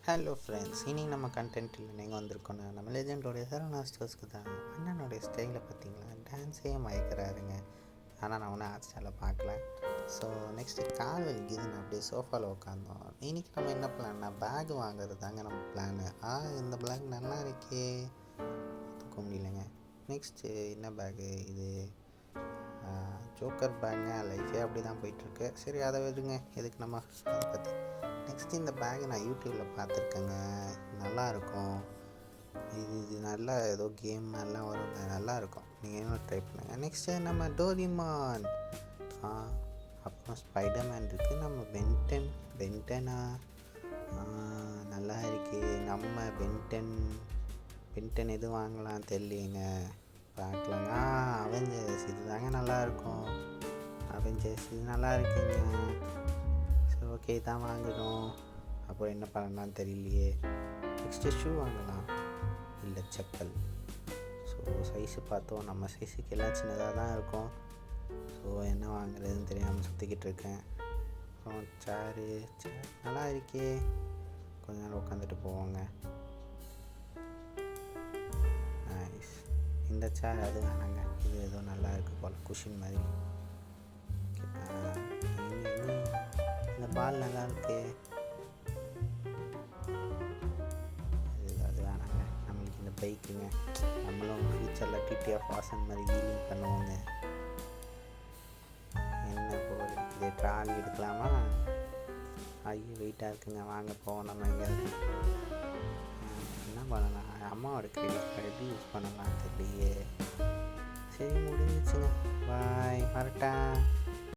Hello friends, இன்றைக்கி நம்ம கண்டென்ட்டில் நீங்கள் வந்திருக்கோன்னா நம்ம லெஜெண்டோடைய சரவணா ஸ்டோர்ஸ்க்கு தான். அண்ணனுடைய ஸ்டைலை பார்த்தீங்களா, டான்ஸே மயக்கிறாருங்க. ஆனால் நான் ஒன்றும் ஆர்ட்ஸ்டாவில் பார்க்கல. ஸோ நெக்ஸ்ட்டு கால் வலிக்குதுன்னு அப்படியே சோஃபாவில் உட்காந்தோம். இன்றைக்கி நம்ம என்ன பிளான்னா, பேக் வாங்குறது தாங்க நம்ம பிளானு. இந்த பேக் நல்லா இருக்கே, தூக்க முடியலைங்க. நெக்ஸ்ட்டு என்ன பேகு இது, ஜோக்கர் பேங்க. லைஃபே அப்படி தான் போயிட்டுருக்கு. சரி, அதை விடுங்க, எதுக்கு நம்ம அதை பற்றி. நெக்ஸ்ட்டு இந்த பேகை நான் யூடியூப்பில் பார்த்துருக்கேங்க, நல்லாயிருக்கும். இது நல்லா ஏதோ கேம் மாதிரிலாம் வருங்க, நல்லாயிருக்கும். நீங்கள் இன்னும் ட்ரை பண்ணுங்கள். நெக்ஸ்ட்டு நம்ம டோரிமான், அப்புறம் ஸ்பைடர்மேன் இருக்குது. நம்ம பென்டனா நல்லா இருக்குது. நம்ம பென்டன் எது வாங்கலாம் தெரியலைங்க, பார்க்கலாங்க. அவெஞ்சர்ஸ் இது தாங்க நல்லாயிருக்கும். அவெஞ்சர்ஸ் இது நல்லா இருக்குங்க. சரி, ஓகே, தான் வாங்கிடும். அப்புறம் என்ன பண்ணலான்னு தெரியலையே. நெக்ஸ்ட்டு ஷூ வாங்கலாம், இல்லை செப்பல். ஸோ சைஸு பார்த்தோம், நம்ம சைஸுக்கு எல்லாம் சின்னதாக தான் இருக்கும். ஸோ என்ன வாங்குறதுன்னு தெரியாமல் சுற்றிக்கிட்டு இருக்கேன். அப்புறம் சேர் நல்லா இருக்கே, கொஞ்ச நேரம் உட்காந்துட்டு போவாங்க. நைஸ். இந்த சேர் அது வேணாங்க, இது ஏதோ நல்லா இருக்குது போல், குஷின் மாதிரி. இந்த பால் நல்லா இருக்கு, அது வேணாங்க. நம்மளுக்கு இந்த பைக்குங்க, நம்மளும் ஃபியூச்சரில் டிடிஎஃப் வாசன் மாதிரி ஹீலிங் பண்ணுவோங்க. என்ன போல் இது, ட்ராலி எடுக்கலாமா? ஐயோ வெயிட்டாக இருக்குங்க, வாங்க போவோம் நம்ம எங்கேயாவது. என்ன பண்ணலாம், அம்மாவோட கிரெடிட் கார்டு எப்படி யூஸ் பண்ணலாம் தெரியலையே. சரி, முடிஞ்சிச்சுங்க, பாய், வரட்டா.